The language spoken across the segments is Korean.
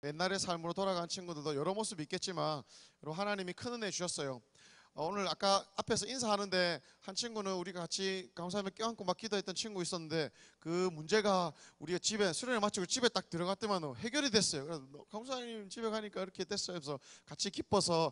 옛날의 삶으로 돌아간 친구들도 여러 모습이 있겠지만 여러분 하나님이 큰 은혜 주셨어요. 오늘 아까 앞에서 인사하는데 한 친구는 우리가 같이 감사하며 껴안고 막 기도했던 친구 있었는데 그 문제가 우리가 집에 수련회 마치고 집에 딱 들어갔더만 해결이 됐어요. 그래서 감사님 집에 가니까 이렇게 됐어요. 그래서 같이 기뻐서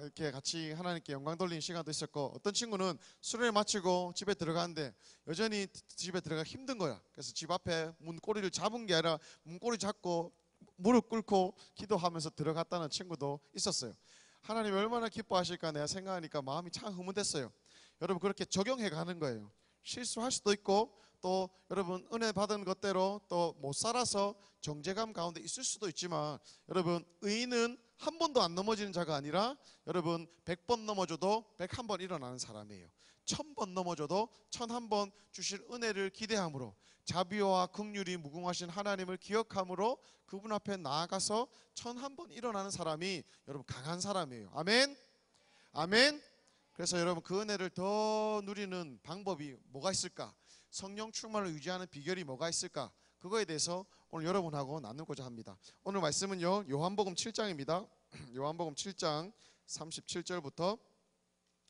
이렇게 같이 하나님께 영광 돌리는 시간도 있었고, 어떤 친구는 수련회 마치고 집에 들어가는데 여전히 집에 들어가기 힘든 거야. 그래서 집 앞에 문고리를 잡은 게 아니라 문고리 잡고 무릎 꿇고 기도하면서 들어갔다는 친구도 있었어요. 하나님 얼마나 기뻐하실까 내가 생각하니까 마음이 참 흐뭇했어요. 여러분 그렇게 적용해 가는 거예요. 실수할 수도 있고 또 여러분 은혜 받은 것대로 또 못 살아서 정죄감 가운데 있을 수도 있지만, 여러분 의인은 한 번도 안 넘어지는 자가 아니라 여러분 100번 넘어져도 101번 일어나는 사람이에요. 1000번 넘어져도 1001번 주실 은혜를 기대함으로, 자비와 긍휼이 무궁하신 하나님을 기억함으로 그분 앞에 나아가서 1001번 일어나는 사람이 여러분 강한 사람이에요. 아멘. 아멘. 그래서 여러분 그 은혜를 더 누리는 방법이 뭐가 있을까? 성령 충만을 유지하는 비결이 뭐가 있을까? 그거에 대해서 오늘 여러분하고 나누고자 합니다. 오늘 말씀은요 요한복음 7장입니다. 요한복음 7장 37절부터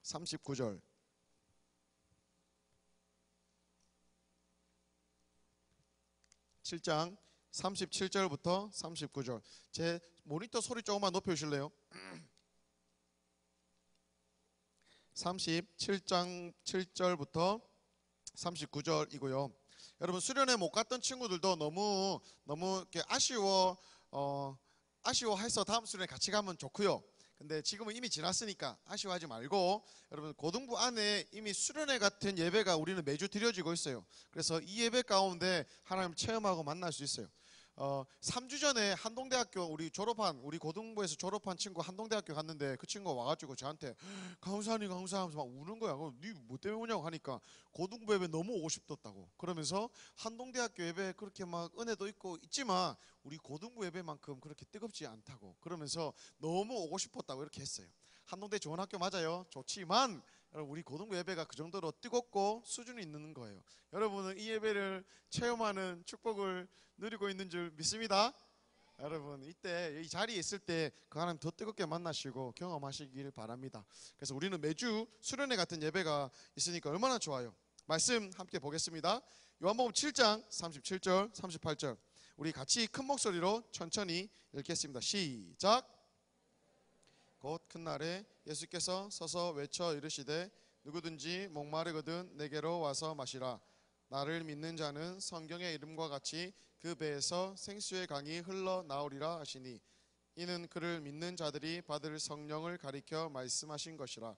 39절. 7장 37절부터 39절. 제 모니터 소리 조금만 높여주실래요? 37장 7절부터 39절이고요. 여러분 수련회 못 갔던 친구들도 너무 이렇게 아쉬워해서 다음 수련회 같이 가면 좋고요. 근데 지금은 이미 지났으니까 아쉬워하지 말고, 여러분 고등부 안에 이미 수련회 같은 예배가 우리는 매주 드려지고 있어요. 그래서 이 예배 가운데 하나님을 체험하고 만날 수 있어요. 3주 전에 한동대학교 우리 고등부에서 졸업한 친구 한동대학교 갔는데 그 친구가 와가지고 저한테 강사님 하면서 막 우는 거야. 니 뭐 때문에 오냐고 하니까 고등부 예배 너무 오고 싶었다고. 그러면서 한동대학교 예배 그렇게 막 은혜도 있고 있지만 우리 고등부 예배만큼 그렇게 뜨겁지 않다고, 그러면서 너무 오고 싶었다고 이렇게 했어요. 한동대 좋은 학교 맞아요. 좋지만 우리 고등부 예배가 그 정도로 뜨겁고 수준이 있는 거예요. 여러분은 이 예배를 체험하는 축복을 누리고 있는 줄 믿습니다. 여러분 이때 이 자리에 있을 때 그 하나님 더 뜨겁게 만나시고 경험하시길 바랍니다. 그래서 우리는 매주 수련회 같은 예배가 있으니까 얼마나 좋아요. 말씀 함께 보겠습니다. 요한복음 7장 37절 38절 우리 같이 큰 목소리로 천천히 읽겠습니다. 시작. 곧 큰 날에 예수께서 서서 외쳐 이르시되 누구든지 목마르거든 내게로 와서 마시라. 나를 믿는 자는 성경의 이름과 같이 그 배에서 생수의 강이 흘러나오리라 하시니, 이는 그를 믿는 자들이 받을 성령을 가리켜 말씀하신 것이라.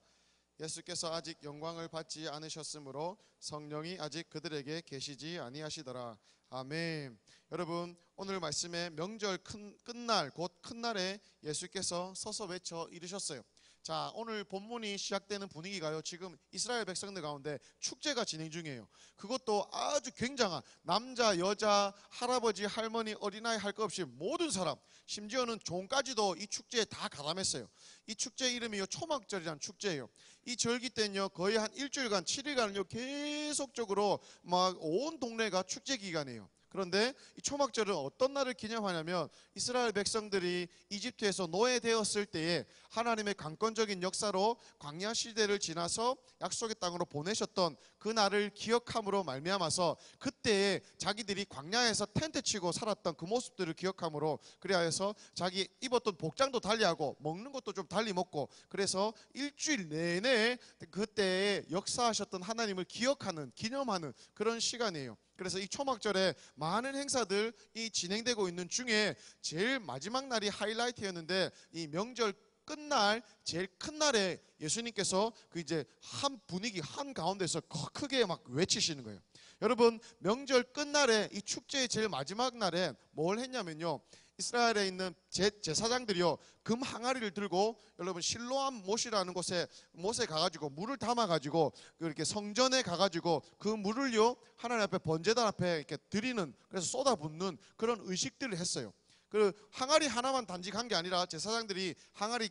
예수께서 아직 영광을 받지 않으셨으므로 성령이 아직 그들에게 계시지 아니하시더라. 아멘. 여러분 오늘 말씀의 명절 끝날 곧 큰 날에 예수께서 서서 외쳐 이르셨어요. 자, 오늘 본문이 시작되는 분위기가요, 지금 이스라엘 백성들 가운데 축제가 진행 중이에요. 그것도 아주 굉장한 남자, 여자, 할아버지, 할머니, 어린아이 할 것 없이 모든 사람, 심지어는 종까지도 이 축제에 다 가담했어요. 이 축제 이름이요 초막절이라는 축제예요. 이 절기 때는요 거의 한 일주일간 7일간요 계속적으로 막 온 동네가 축제 기간이에요. 그런데 이 초막절은 어떤 날을 기념하냐면 이스라엘 백성들이 이집트에서 노예되었을 때에 하나님의 강권적인 역사로 광야 시대를 지나서 약속의 땅으로 보내셨던 그 날을 기억함으로 말미암아서 그때에 자기들이 광야에서 텐트 치고 살았던 그 모습들을 기억함으로, 그래서 자기 입었던 복장도 달리하고 먹는 것도 좀 달리 먹고, 그래서 일주일 내내 그때에 역사하셨던 하나님을 기억하는 기념하는 그런 시간이에요. 그래서 이 초막절에 많은 행사들이 진행되고 있는 중에 제일 마지막 날이 하이라이트였는데, 이 명절 끝날 제일 큰 날에 예수님께서 그 이제 한 분위기 한 가운데서 크게 막 외치시는 거예요. 여러분 명절 끝날에 이 축제의 제일 마지막 날에 뭘 했냐면요, 이스라엘에 있는 제사장들이요 금 항아리를 들고 여러분 실로암 못이라는 곳에 못에 가가지고 물을 담아가지고 이렇게 성전에 가가지고 그 물을요 하나님 앞에 번제단 앞에 이렇게 드리는, 그래서 쏟아붓는 그런 의식들을 했어요. 그 항아리 하나만 단지 간 게 아니라 제사장들이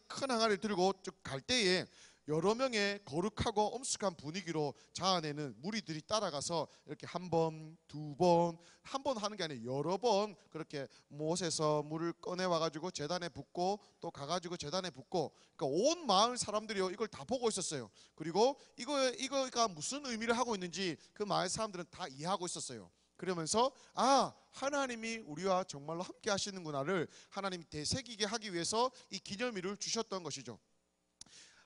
큰 항아리를 들고 쭉 갈 때에 여러 명의 거룩하고 엄숙한 분위기로 자아내는 무리들이 따라가서 이렇게 한 번, 두 번, 한 번 하는 게 아니라 여러 번 그렇게 못에서 물을 꺼내 와가지고 제단에 붓고 또 가가지고 제단에 붓고, 그러니까 온 마을 사람들이요 이걸 다 보고 있었어요. 그리고 이거가 무슨 의미를 하고 있는지 그 마을 사람들은 다 이해하고 있었어요. 그러면서 하나님이 우리와 정말로 함께 하시는구나를 하나님이 되새기게 하기 위해서 이 기념일을 주셨던 것이죠.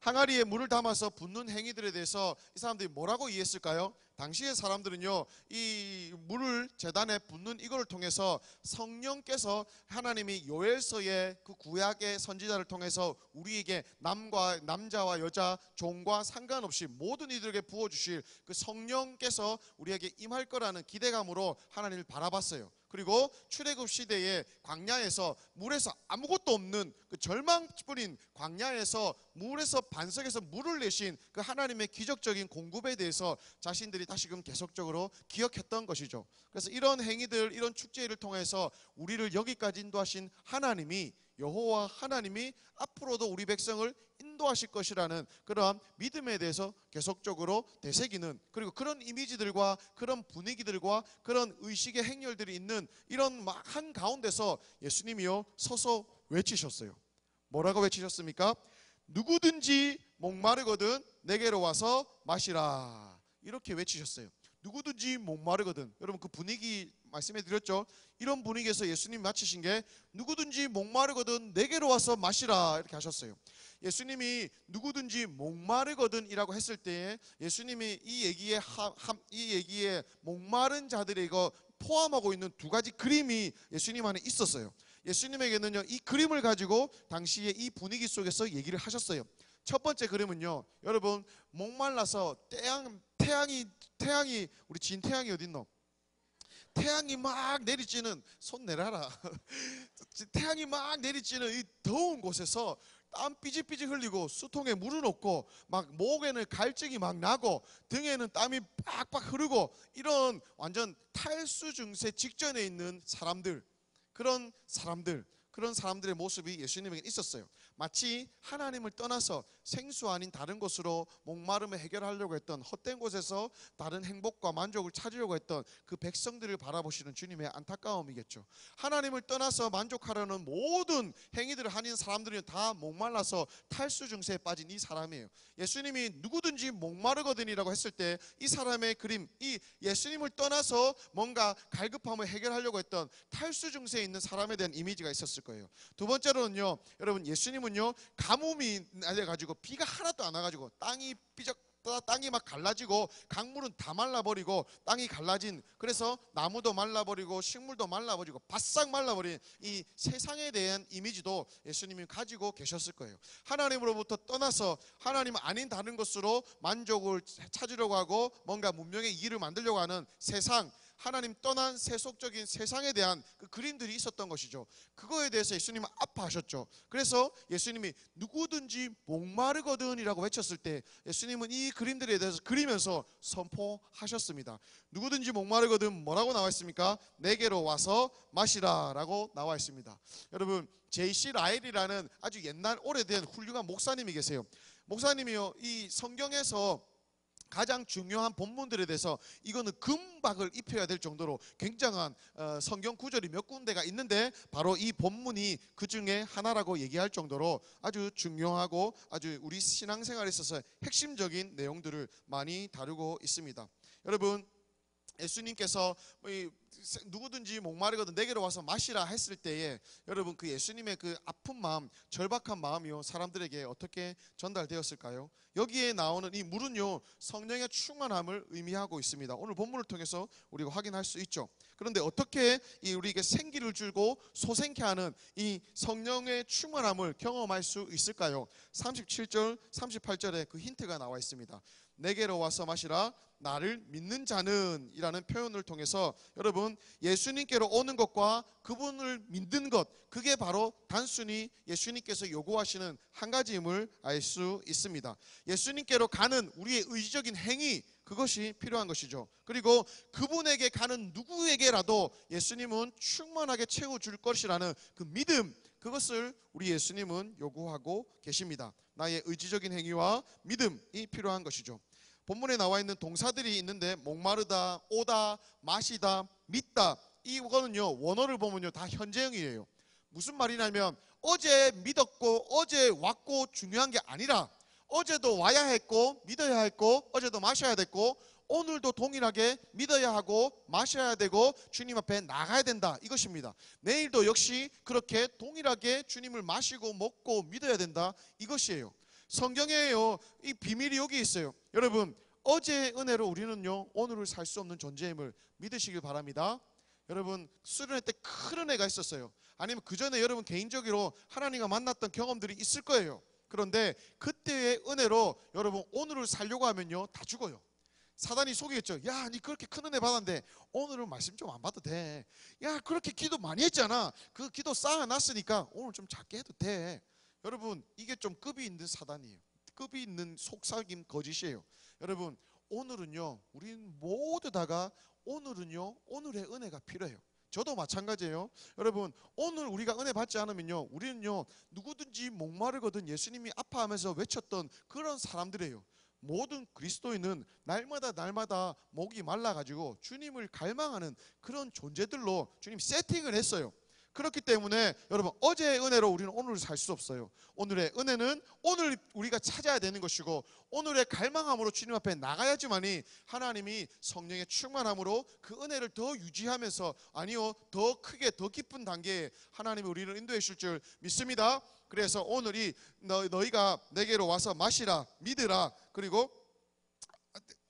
항아리에 물을 담아서 붓는 행위들에 대해서 이 사람들이 뭐라고 이해했을까요? 당시의 사람들은요, 이 물을 제단에 붓는 이걸 통해서 성령께서 하나님이 요엘서의 그 구약의 선지자를 통해서 우리에게 남자와 여자, 종과 상관없이 모든 이들에게 부어주실 그 성령께서 우리에게 임할 거라는 기대감으로 하나님을 바라봤어요. 그리고 출애굽 시대에 광야에서 물에서 아무것도 없는 그 절망뿐인 광야에서 물에서 반석에서 물을 내신 그 하나님의 기적적인 공급에 대해서 자신들이 다시금 계속적으로 기억했던 것이죠. 그래서 이런 행위들, 이런 축제를 통해서 우리를 여기까지 인도하신 하나님이, 여호와 하나님이 앞으로도 우리 백성을 인도하실 것이라는 그러한 믿음에 대해서 계속적으로 되새기는, 그리고 그런 이미지들과 그런 분위기들과 그런 의식의 행렬들이 있는 이런 막 한 가운데서 예수님이요 서서 외치셨어요. 뭐라고 외치셨습니까? 누구든지 목마르거든 내게로 와서 마시라, 이렇게 외치셨어요. 누구든지 목마르거든. 여러분 그 분위기 말씀해 드렸죠. 이런 분위기에서 예수님이 마치신 게 누구든지 목마르거든 내게로 와서 마시라, 이렇게 하셨어요. 예수님이 누구든지 목마르거든 이라고 했을 때에 예수님이 이 얘기에 목마른 자들의 이거 포함하고 있는 두 가지 그림이 예수님 안에 있었어요. 예수님에게는요 이 그림을 가지고 당시에 이 분위기 속에서 얘기를 하셨어요. 첫 번째 그림은요, 여러분 목말라서 태양이 우리 진태양이 어딨노? 태양이 막 내리쬐는, 손 내려라. 태양이 막 내리쬐는 이 더운 곳에서 땀 삐질삐질 흘리고 수통에 물은 없고 막 목에는 갈증이 막 나고 등에는 땀이 빡빡 흐르고 이런 완전 탈수 증세 직전에 있는 사람들, 그런 사람들의 모습이 예수님에게 있었어요. 마치 하나님을 떠나서 생수 아닌 다른 곳으로 목마름을 해결하려고 했던, 헛된 곳에서 다른 행복과 만족을 찾으려고 했던 그 백성들을 바라보시는 주님의 안타까움이겠죠. 하나님을 떠나서 만족하려는 모든 행위들을 하는 사람들은 다 목말라서 탈수 증세에 빠진 이 사람이에요. 예수님이 누구든지 목마르거든이라고 했을 때 이 사람의 그림, 이 예수님을 떠나서 뭔가 갈급함을 해결하려고 했던 탈수 증세에 있는 사람에 대한 이미지가 있었을 거예요. 두 번째로는요, 여러분 예수님은요 가뭄이 나가지고 비가 하나도 안 와가지고 땅이 막 갈라지고 강물은 다 말라버리고 땅이 갈라진, 그래서 나무도 말라버리고 식물도 말라버리고 바싹 말라버린 이 세상에 대한 이미지도 예수님이 가지고 계셨을 거예요. 하나님으로부터 떠나서 하나님 아닌 다른 것으로 만족을 찾으려고 하고 뭔가 문명의 이익을 만들려고 하는 세상, 하나님 떠난 세속적인 세상에 대한 그 그림들이 있었던 것이죠. 그거에 대해서 예수님은 아파하셨죠. 그래서 예수님이 누구든지 목마르거든 이라고 외쳤을 때 예수님은 이 그림들에 대해서 그리면서 선포하셨습니다. 누구든지 목마르거든 뭐라고 나와 있습니까? 내게로 와서 마시라 라고 나와 있습니다. 여러분 J.C. 라일이라는 아주 옛날 오래된 훌륭한 목사님이 계세요. 목사님이요 이 성경에서 가장 중요한 본문들에 대해서 이거는 금박을 입혀야 될 정도로 굉장한 성경 구절이 몇 군데가 있는데 바로 이 본문이 그 중에 하나라고 얘기할 정도로 아주 중요하고 아주 우리 신앙생활에 있어서 핵심적인 내용들을 많이 다루고 있습니다. 여러분 예수님께서 누구든지 목마르거든 내게로 와서 마시라 했을 때에 여러분 그 예수님의 그 아픈 마음, 절박한 마음이요 사람들에게 어떻게 전달되었을까요? 여기에 나오는 이 물은요 성령의 충만함을 의미하고 있습니다. 오늘 본문을 통해서 우리가 확인할 수 있죠. 그런데 어떻게 우리에게 생기를 주고 소생케 하는 이 성령의 충만함을 경험할 수 있을까요? 37절 38절에 그 힌트가 나와 있습니다. 내게로 와서 마시라 나를 믿는 자는 이라는 표현을 통해서 여러분 예수님께로 오는 것과 그분을 믿는 것, 그게 바로 단순히 예수님께서 요구하시는 한 가지임을 알 수 있습니다. 예수님께로 가는 우리의 의지적인 행위, 그것이 필요한 것이죠. 그리고 그분에게 가는 누구에게라도 예수님은 충만하게 채워줄 것이라는 그 믿음, 그것을 우리 예수님은 요구하고 계십니다. 나의 의지적인 행위와 믿음이 필요한 것이죠. 본문에 나와 있는 동사들이 있는데 목마르다, 오다, 마시다, 믿다, 이거는요 원어를 보면요 다 현재형이에요. 무슨 말이냐면 어제 믿었고 어제 왔고 중요한 게 아니라 어제도 와야 했고 믿어야 했고 어제도 마셔야 됐고 오늘도 동일하게 믿어야 하고 마셔야 되고 주님 앞에 나가야 된다 이것입니다. 내일도 역시 그렇게 동일하게 주님을 마시고 먹고 믿어야 된다 이것이에요. 성경에요 이 비밀이 여기 있어요. 여러분 어제의 은혜로 우리는요 오늘을 살 수 없는 존재임을 믿으시길 바랍니다. 여러분 수련회 때 큰 은혜가 있었어요. 아니면 그 전에 여러분 개인적으로 하나님과 만났던 경험들이 있을 거예요. 그런데 그때의 은혜로 여러분 오늘을 살려고 하면요 다 죽어요. 사단이 속이겠죠. 야, 니 그렇게 큰 은혜 받았는데 오늘은 말씀 좀 안 봐도 돼. 야, 그렇게 기도 많이 했잖아. 그 기도 쌓아놨으니까 오늘 좀 작게 해도 돼. 여러분 이게 좀 급이 있는 사단이에요. 급이 있는 속삭임 거짓이에요. 여러분 오늘은요 우린 모두 다가 오늘은요 오늘의 은혜가 필요해요. 저도 마찬가지예요. 여러분 오늘 우리가 은혜 받지 않으면요 우리는요 누구든지 목마르거든 예수님이 아파하면서 외쳤던 그런 사람들이에요. 모든 그리스도인은 날마다 목이 말라가지고 주님을 갈망하는 그런 존재들로 주님 세팅을 했어요. 그렇기 때문에 여러분 어제의 은혜로 우리는 오늘을 살 수 없어요. 오늘의 은혜는 오늘 우리가 찾아야 되는 것이고 오늘의 갈망함으로 주님 앞에 나가야지만이 하나님이 성령의 충만함으로 그 은혜를 더 유지하면서 아니요 더 크게 더 깊은 단계에 하나님이 우리를 인도해 주실 줄 믿습니다. 그래서 오늘이 너희가 내게로 와서 마시라 믿으라 그리고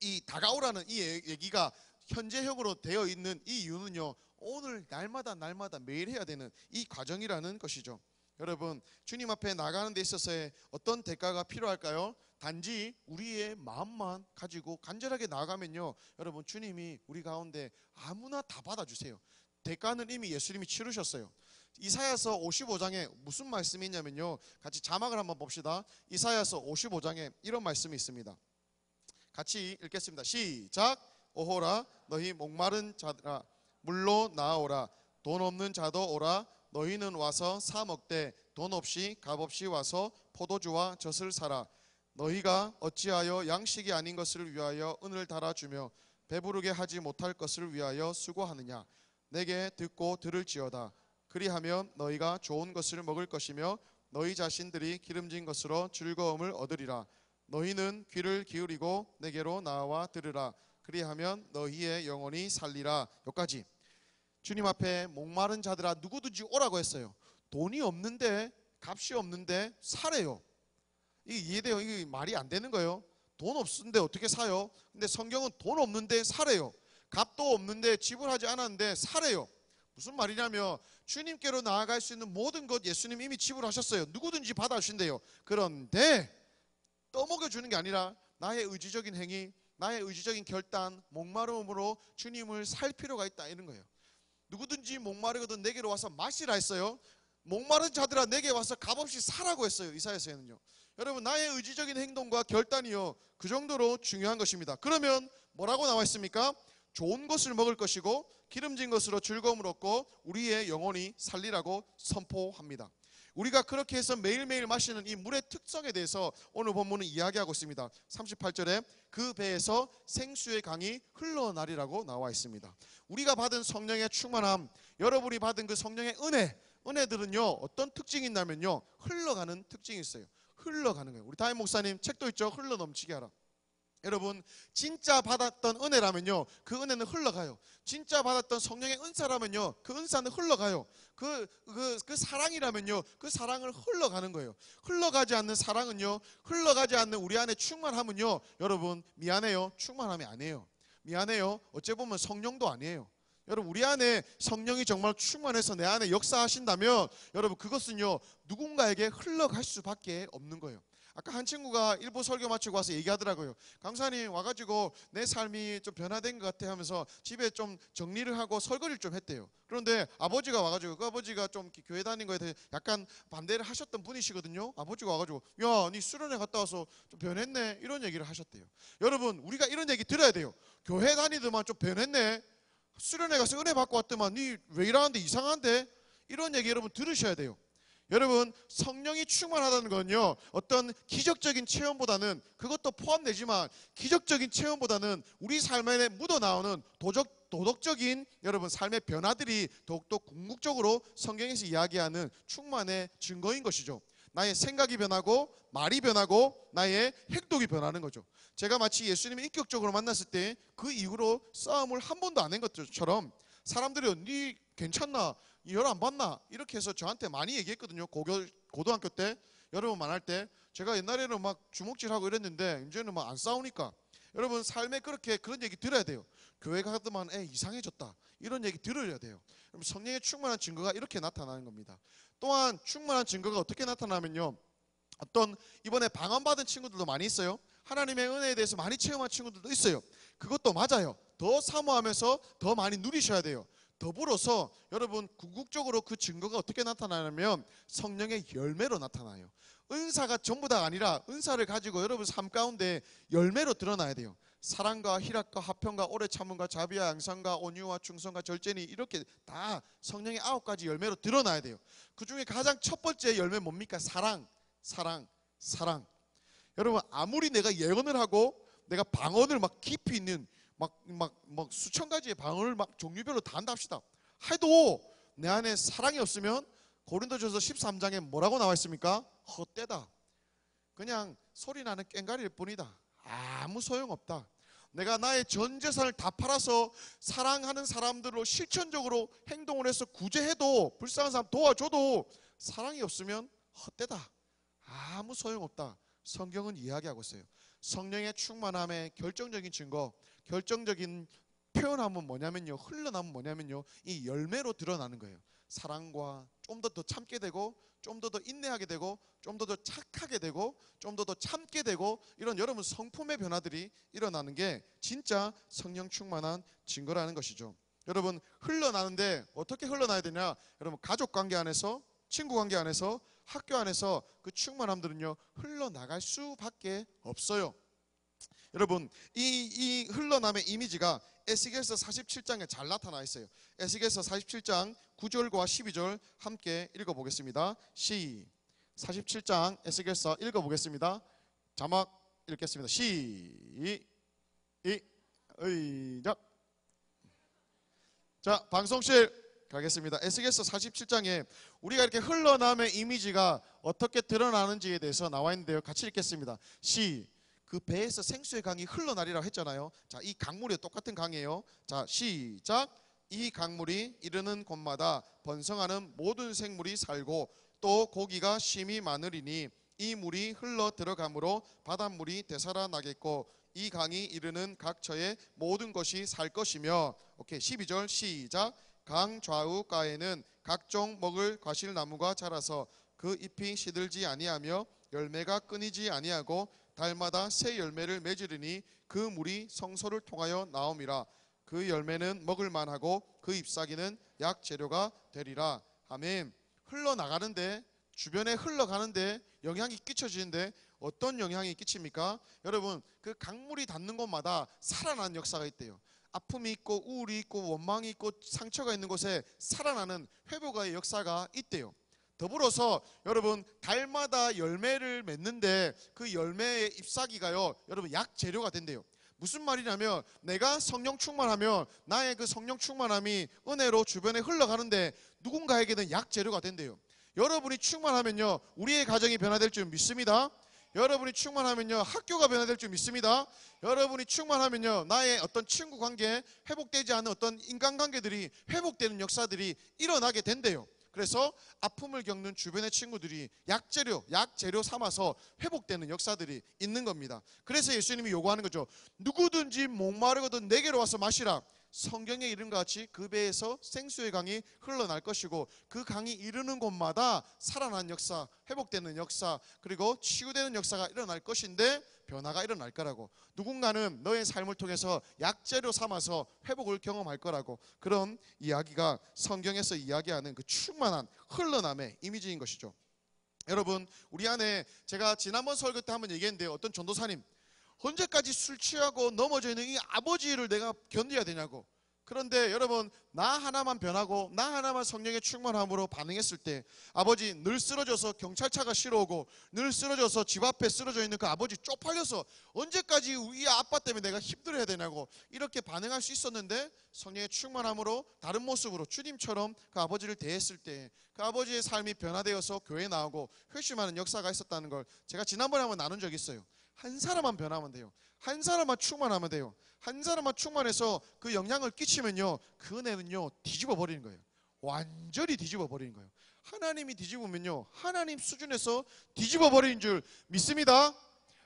이 다가오라는 이 얘기가 현재형으로 되어 있는 이 이유는요 오늘 날마다 매일 해야 되는 이 과정이라는 것이죠. 여러분 주님 앞에 나가는 데 있어서의 어떤 대가가 필요할까요? 단지 우리의 마음만 가지고 간절하게 나아가면요 여러분 주님이 우리 가운데 아무나 다 받아주세요. 대가는 이미 예수님이 치르셨어요. 이사야서 55장에 무슨 말씀이 있냐면요 같이 자막을 한번 봅시다. 이사야서 55장에 이런 말씀이 있습니다. 같이 읽겠습니다. 시작. 오호라 너희 목마른 자들아 물로 나아오라 돈 없는 자도 오라 너희는 와서 사 먹되 돈 없이 값 없이 와서 포도주와 젖을 사라. 너희가 어찌하여 양식이 아닌 것을 위하여 은을 달아주며 배부르게 하지 못할 것을 위하여 수고하느냐. 내게 듣고 들을지어다. 그리하면 너희가 좋은 것을 먹을 것이며 너희 자신들이 기름진 것으로 즐거움을 얻으리라. 너희는 귀를 기울이고 내게로 나와 들으라. 그리하면 너희의 영혼이 살리라. 여기까지. 주님 앞에 목마른 자들아 누구든지 오라고 했어요. 돈이 없는데 값이 없는데 사래요. 이게 이해돼요? 이게 말이 안 되는 거예요. 돈 없는데 어떻게 사요? 근데 성경은 돈 없는데 사래요. 값도 없는데 지불하지 않았는데 사래요. 무슨 말이냐면 주님께로 나아갈 수 있는 모든 것 예수님 이미 지불하셨어요. 누구든지 받아주신대요. 그런데 떠먹여주는 게 아니라 나의 의지적인 행위, 나의 의지적인 결단, 목마름으로 주님을 살 필요가 있다 이런 거예요. 누구든지 목마르거든 내게로 와서 마시라 했어요. 목마른 자들아 내게 와서 값없이 사라고 했어요. 이사야서에는요. 여러분 나의 의지적인 행동과 결단이요 그 정도로 중요한 것입니다. 그러면 뭐라고 나와 있습니까? 좋은 것을 먹을 것이고 기름진 것으로 즐거움을 얻고 우리의 영혼이 살리라고 선포합니다. 우리가 그렇게 해서 매일매일 마시는 이 물의 특성에 대해서 오늘 본문은 이야기하고 있습니다. 38절에 그 배에서 생수의 강이 흘러나리라고 나와 있습니다. 우리가 받은 성령의 충만함, 여러분이 받은 그 성령의 은혜들은요 어떤 특징이 있냐면요 흘러가는 특징이 있어요. 흘러가는 거예요. 우리 다임 목사님 책도 있죠. 흘러 넘치게 하라. 여러분 진짜 받았던 은혜라면요 그 은혜는 흘러가요. 진짜 받았던 성령의 은사라면요 그 은사는 흘러가요. 그 사랑이라면요 그 사랑을 흘러가는 거예요. 흘러가지 않는 사랑은요 흘러가지 않는 우리 안에 충만함은요 여러분 미안해요 충만함이 아니에요. 미안해요 어째 보면 성령도 아니에요. 여러분 우리 안에 성령이 정말 충만해서 내 안에 역사하신다면 여러분 그것은요 누군가에게 흘러갈 수밖에 없는 거예요. 아까 한 친구가 일부 설교 마치고 와서 얘기하더라고요. 강사님 와가지고 내 삶이 좀 변화된 것 같아 하면서 집에 좀 정리를 하고 설거지를 좀 했대요. 그런데 아버지가 와가지고 그 아버지가 좀 교회 다닌 거에 대해 약간 반대를 하셨던 분이시거든요. 아버지가 와가지고 야, 니 수련회 갔다 와서 좀 변했네 이런 얘기를 하셨대요. 여러분 우리가 이런 얘기 들어야 돼요. 교회 다니더만 좀 변했네. 수련회 가서 은혜 받고 왔더만 니 왜 이러는데 이상한데 이런 얘기 여러분 들으셔야 돼요. 여러분, 성령이 충만하다는 건요, 어떤 기적적인 체험보다는, 그것도 포함되지만 기적적인 체험보다는 우리 삶에 묻어나오는 도덕적인 여러분 삶의 변화들이 더욱더 궁극적으로 성경에서 이야기하는 충만의 증거인 것이죠. 나의 생각이 변하고 말이 변하고 나의 행동이 변하는 거죠. 제가 마치 예수님을 인격적으로 만났을 때 그 이후로 싸움을 한 번도 안 한 것처럼 사람들이 니 괜찮나? 열 안 받나? 이렇게 해서 저한테 많이 얘기했거든요. 고등학교 때, 여러분 만날 때. 제가 옛날에는 막 주먹질하고 이랬는데 이제는 막 안 싸우니까. 여러분, 삶에 그런 얘기 들어야 돼요. 교회 가더만 이상해졌다, 이런 얘기 들어야 돼요. 여러분, 성령의 충만한 증거가 이렇게 나타나는 겁니다. 또한 충만한 증거가 어떻게 나타나면요, 어떤 이번에 방언받은 친구들도 많이 있어요. 하나님의 은혜에 대해서 많이 체험한 친구들도 있어요. 그것도 맞아요. 더 사모하면서 더 많이 누리셔야 돼요. 더불어서 여러분, 궁극적으로 그 증거가 어떻게 나타나냐면 성령의 열매로 나타나요. 은사가 전부 다가 아니라 은사를 가지고 여러분 삶 가운데 열매로 드러나야 돼요. 사랑과 희락과 화평과 오래 참음과 자비와 양선과 온유와 충성과 절제니, 이렇게 다 성령의 9가지 열매로 드러나야 돼요. 그 중에 가장 첫 번째 열매 뭡니까? 사랑. 여러분, 아무리 내가 예언을 하고 내가 방언을 막 깊이 있는 막 수천 가지의 방언을 막 종류별로 다 한다 합시다. 해도 내 안에 사랑이 없으면 고린도전서 13장에 뭐라고 나와 있습니까? 헛되다. 그냥 소리 나는 꽹과리일 뿐이다. 아무 소용없다. 내가 나의 전 재산을 다 팔아서 사랑하는 사람들로 실천적으로 행동을 해서 구제해도, 불쌍한 사람 도와줘도 사랑이 없으면 헛되다. 아무 소용없다. 성경은 이야기하고 있어요. 성령의 충만함의 결정적인 증거, 결정적인 표현함은 뭐냐면요, 흘러나면 뭐냐면요, 이 열매로 드러나는 거예요. 사랑과 좀 더 참게 되고, 좀 더 인내하게 되고, 좀 더 착하게 되고, 좀 더 참게 되고, 이런 여러분 성품의 변화들이 일어나는 게 진짜 성령 충만한 증거라는 것이죠. 여러분, 흘러나는데 어떻게 흘러나야 되냐? 여러분, 가족 관계 안에서, 친구 관계 안에서, 학교 안에서 그 충만함들은요 흘러나갈 수밖에 없어요. 여러분, 이 흘러남의 이미지가 에스겔서 47장에 잘 나타나 있어요. 에스겔서 47장 9절과 12절 함께 읽어보겠습니다. 47장 에스겔서 읽어보겠습니다. 자막 읽겠습니다. 시작. 자, 방송실 가겠습니다. 에스겔서 47장에 우리가 이렇게 흘러남의 이미지가 어떻게 드러나는지에 대해서 나와 있는데요, 같이 읽겠습니다. 그 배에서 생수의 강이 흘러나리라고 했잖아요. 자, 이 강물이 똑같은 강이에요. 자, 시작. 이 강물이 이르는 곳마다 번성하는 모든 생물이 살고 또 고기가 심히 많으리니 이 물이 흘러 들어가므로 바닷물이 되살아나겠고 이 강이 이르는 각처의 모든 것이 살 것이며. 오케이, 12절 시작. 강 좌우가에는 각종 먹을 과실나무가 자라서 그 잎이 시들지 아니하며 열매가 끊이지 아니하고 달마다 새 열매를 맺으리니 그 물이 성소를 통하여 나옴이라. 그 열매는 먹을 만하고 그 잎사귀는 약 재료가 되리라. 아멘. 흘러나가는데, 주변에 흘러가는데 영향이 끼쳐지는데 어떤 영향이 끼칩니까? 여러분, 그 강물이 닿는 곳마다 살아나는 역사가 있대요. 아픔이 있고 우울이 있고 원망이 있고 상처가 있는 곳에 살아나는 회복의 역사가 있대요. 더불어서 여러분, 달마다 열매를 맺는데 그 열매의 잎사귀가요 여러분 약 재료가 된대요. 무슨 말이냐면 내가 성령 충만하면 나의 그 성령 충만함이 은혜로 주변에 흘러가는데 누군가에게는 약 재료가 된대요. 여러분이 충만하면요 우리의 가정이 변화될 줄 믿습니다. 여러분이 충만하면요 학교가 변화될 줄 믿습니다. 여러분이 충만하면요 나의 어떤 친구 관계, 회복되지 않은 어떤 인간관계들이 회복되는 역사들이 일어나게 된대요. 그래서 아픔을 겪는 주변의 친구들이 약 재료 삼아서 회복되는 역사들이 있는 겁니다. 그래서 예수님이 요구하는 거죠. 누구든지 목마르거든 내게로 와서 마시라. 성경에 이른 것 같이 그 배에서 생수의 강이 흘러날 것이고 그 강이 이르는 곳마다 살아난 역사, 회복되는 역사, 그리고 치유되는 역사가 일어날 것인데 변화가 일어날 거라고. 누군가는 너의 삶을 통해서 약재료 삼아서 회복을 경험할 거라고. 그런 이야기가 성경에서 이야기하는 그 충만한 흘러남의 이미지인 것이죠. 여러분, 우리 안에 제가 지난번 설교 때 한번 얘기했는데 어떤 전도사님, 언제까지 술 취하고 넘어져 있는 이 아버지를 내가 견뎌야 되냐고. 그런데 여러분, 나 하나만 변하고 나 하나만 성령의 충만함으로 반응했을 때 아버지 늘 쓰러져서 경찰차가 실어오고 늘 쓰러져서 집 앞에 쓰러져 있는 그 아버지 쪽팔려서 언제까지 우리 아빠 때문에 내가 힘들어야 되냐고 이렇게 반응할 수 있었는데, 성령의 충만함으로 다른 모습으로 주님처럼 그 아버지를 대했을 때 그 아버지의 삶이 변화되어서 교회에 나오고 회심하는 역사가 있었다는 걸 제가 지난번에 한번 나눈 적이 있어요. 한 사람만 변하면 돼요. 한 사람만 충만하면 돼요. 한 사람만 충만해서 그 영향을 끼치면요, 그 은혜는요 뒤집어 버리는 거예요. 완전히 뒤집어 버리는 거예요. 하나님이 뒤집으면요 하나님 수준에서 뒤집어 버리는 줄 믿습니다.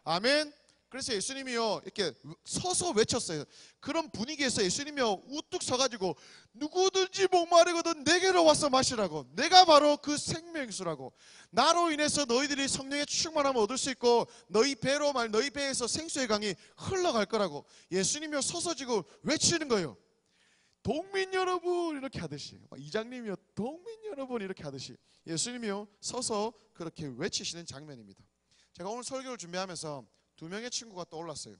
아멘. 그래서 예수님이요 이렇게 서서 외쳤어요. 그런 분위기에서 예수님이요 우뚝 서가지고 누구든지 목마르거든 내게로 와서 마시라고, 내가 바로 그 생명수라고, 나로 인해서 너희들이 성령의 충만함을 얻을 수 있고 너희 배에서 생수의 강이 흘러갈 거라고 예수님이요 서서 지금 외치는 거예요. 동민 여러분 이렇게 하듯이, 이장님이요 동민 여러분 이렇게 하듯이 예수님이요 서서 그렇게 외치시는 장면입니다. 제가 오늘 설교를 준비하면서 두 명의 친구가 떠올랐어요.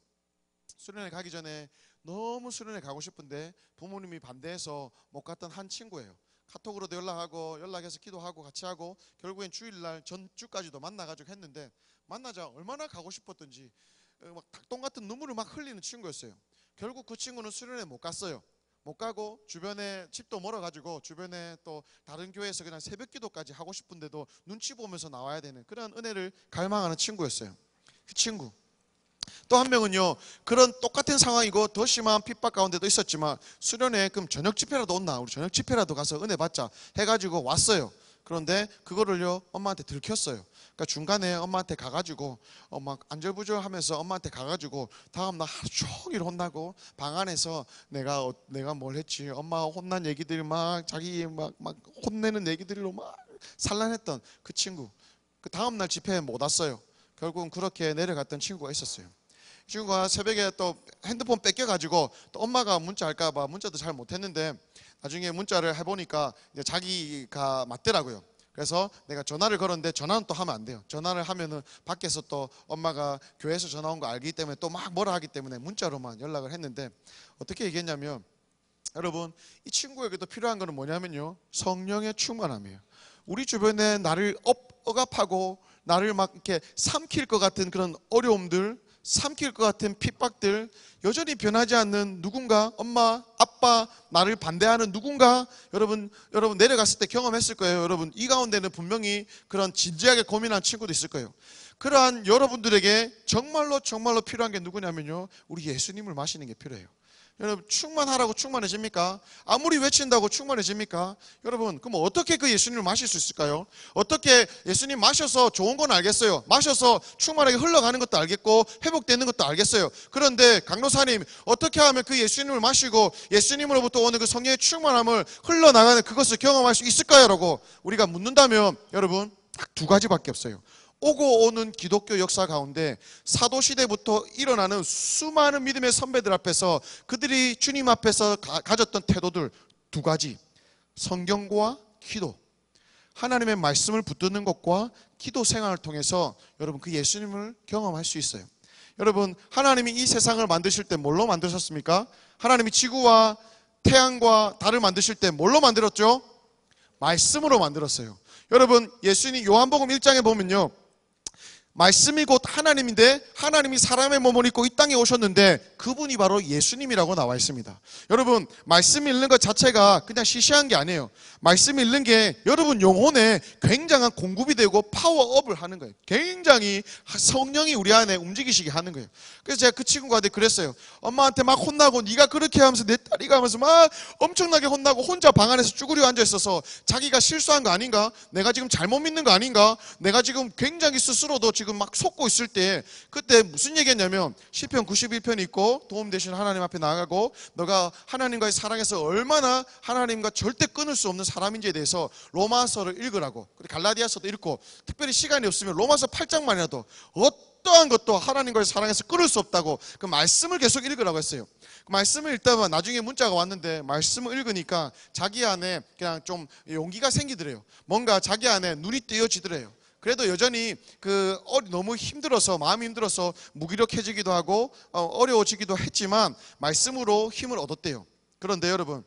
수련회 가기 전에 너무 수련회 가고 싶은데 부모님이 반대해서 못 갔던 한 친구예요. 카톡으로도 연락해서 기도하고 같이 하고 결국엔 주일날 전주까지도 만나가지고 했는데, 만나자 얼마나 가고 싶었던지 막 닭똥 같은 눈물을 막 흘리는 친구였어요. 결국 그 친구는 수련회 못 갔어요. 못 가고 주변에 집도 멀어가지고 주변에 또 다른 교회에서 그냥 새벽 기도까지 하고 싶은데도 눈치 보면서 나와야 되는 그런 은혜를 갈망하는 친구였어요. 그 친구. 또 한 명은요 그런 똑같은 상황이고 더 심한 핍박 가운데도 있었지만 수련회 그럼 저녁 집회라도 온나, 우리 저녁 집회라도 가서 은혜 받자 해가지고 왔어요. 그런데 그거를요 엄마한테 들켰어요. 그러니까 중간에 엄마한테 가가지고 막 안절부절하면서 엄마한테 가가지고 다음날 하루 종일 혼나고 방 안에서 내가 뭘 했지, 엄마 혼난 얘기들이 막 자기 막 혼내는 얘기들로 막 산란했던 그 친구, 그 다음날 집회에 못 왔어요. 결국은 그렇게 내려갔던 친구가 있었어요. 친구가 새벽에 또 핸드폰 뺏겨가지고 또 엄마가 문자할까봐 문자도 잘 못했는데 나중에 문자를 해보니까 이제 자기가 맞더라고요. 그래서 내가 전화를 걸었는데 전화는 또 하면 안 돼요. 전화를 하면은 밖에서 또 엄마가 교회에서 전화 온 거 알기 때문에 또 막 뭐라 하기 때문에 문자로만 연락을 했는데, 어떻게 얘기했냐면, 여러분 이 친구에게도 필요한 거는 뭐냐면요 성령의 충만함이에요. 우리 주변에 나를 억압하고 나를 막 이렇게 삼킬 것 같은 그런 어려움들, 삼킬 것 같은 핍박들, 여전히 변하지 않는 누군가, 엄마, 아빠, 나를 반대하는 누군가, 여러분 내려갔을 때 경험했을 거예요. 여러분 이 가운데는 분명히 그런 진지하게 고민한 친구도 있을 거예요. 그러한 여러분들에게 정말로 필요한 게 누구냐면요 우리 예수님을 마시는 게 필요해요. 여러분 충만하라고 충만해집니까? 아무리 외친다고 충만해집니까? 여러분 그럼 어떻게 그 예수님을 마실 수 있을까요? 어떻게 예수님 마셔서 좋은 건 알겠어요. 마셔서 충만하게 흘러가는 것도 알겠고 회복되는 것도 알겠어요. 그런데 강로사님 어떻게 하면 그 예수님을 마시고 예수님으로부터 오는 그 성령의 충만함을 흘러나가는 그것을 경험할 수 있을까요? 라고 우리가 묻는다면 여러분 딱 두 가지밖에 없어요. 오고 오는 기독교 역사 가운데 사도시대부터 일어나는 수많은 믿음의 선배들 앞에서 그들이 주님 앞에서 가졌던 태도들 두 가지, 성경과 기도, 하나님의 말씀을 붙드는 것과 기도 생활을 통해서 여러분 그 예수님을 경험할 수 있어요. 여러분 하나님이 이 세상을 만드실 때 뭘로 만드셨습니까? 하나님이 지구와 태양과 달을 만드실 때 뭘로 만들었죠? 말씀으로 만들었어요. 여러분 예수님 요한복음 1장에 보면요 말씀이 곧 하나님인데 하나님이 사람의 몸을 입고 이 땅에 오셨는데 그분이 바로 예수님이라고 나와 있습니다. 여러분 말씀 읽는 것 자체가 그냥 시시한 게 아니에요. 말씀 읽는 게 여러분 영혼에 굉장한 공급이 되고 파워업을 하는 거예요. 굉장히 성령이 우리 안에 움직이시게 하는 거예요. 그래서 제가 그 친구한테 그랬어요. 엄마한테 막 혼나고 네가 그렇게 하면서 내 딸이 가면서 막 엄청나게 혼나고 혼자 방 안에서 쭈그려 앉아 있어서 자기가 실수한 거 아닌가? 내가 지금 잘못 믿는 거 아닌가? 내가 지금 굉장히 스스로도 지금 막 속고 있을 때 그때 무슨 얘기했냐면 시편 91편 읽고 도움 되시는 하나님 앞에 나아가고 너가 하나님과의 사랑에서 얼마나 하나님과 절대 끊을 수 없는 사람인지에 대해서 로마서를 읽으라고, 그리고 갈라디아서도 읽고, 특별히 시간이 없으면 로마서 8장만이라도 어떠한 것도 하나님과의 사랑에서 끊을 수 없다고 그 말씀을 계속 읽으라고 했어요. 그 말씀을 읽다 보면 나중에 문자가 왔는데 말씀을 읽으니까 자기 안에 그냥 좀 용기가 생기더래요. 뭔가 자기 안에 눈이 띄어지더래요. 그래도 여전히 너무 힘들어서, 마음이 힘들어서 무기력해지기도 하고 어려워지기도 했지만 말씀으로 힘을 얻었대요. 그런데 여러분,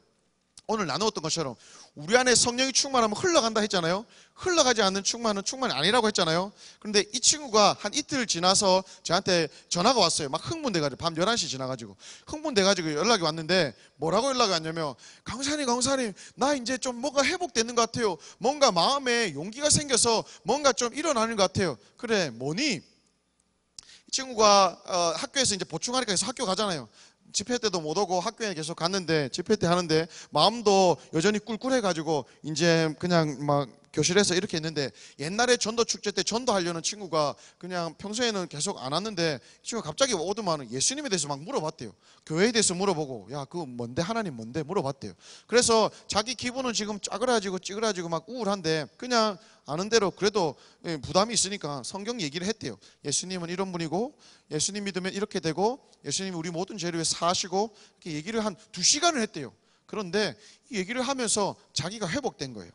오늘 나누었던 것처럼 우리 안에 성령이 충만하면 흘러간다 했잖아요. 흘러가지 않는 충만은 충만이 아니라고 했잖아요. 그런데 이 친구가 한 이틀 지나서 저한테 전화가 왔어요. 막 흥분돼가지고 밤 11시 지나가지고 흥분돼가지고 연락이 왔는데 뭐라고 연락이 왔냐면, 강사님 나 이제 좀 뭔가 회복되는 것 같아요. 뭔가 마음에 용기가 생겨서 뭔가 좀 일어나는 것 같아요. 그래, 뭐니? 이 친구가 학교에서 이제 보충하니까 계속 학교 가잖아요. 집회 때도 못 오고 학교에 계속 갔는데, 집회 때 하는데 마음도 여전히 꿀꿀해가지고 이제 그냥 막 교실에서 이렇게 했는데, 옛날에 전도 축제 때 전도하려는 친구가 그냥 평소에는 계속 안 왔는데 이 친구가 갑자기 오더만 예수님에 대해서 막 물어봤대요. 교회에 대해서 물어보고, 야 그거 뭔데, 하나님 뭔데 물어봤대요. 그래서 자기 기분은 지금 짜그라지고 찌그라지고 막 우울한데 그냥 아는 대로 그래도 부담이 있으니까 성경 얘기를 했대요. 예수님은 이런 분이고, 예수님 믿으면 이렇게 되고, 예수님이 우리 모든 죄를 위해 사시고, 이렇게 얘기를 한 2시간을 했대요. 그런데 이 얘기를 하면서 자기가 회복된 거예요.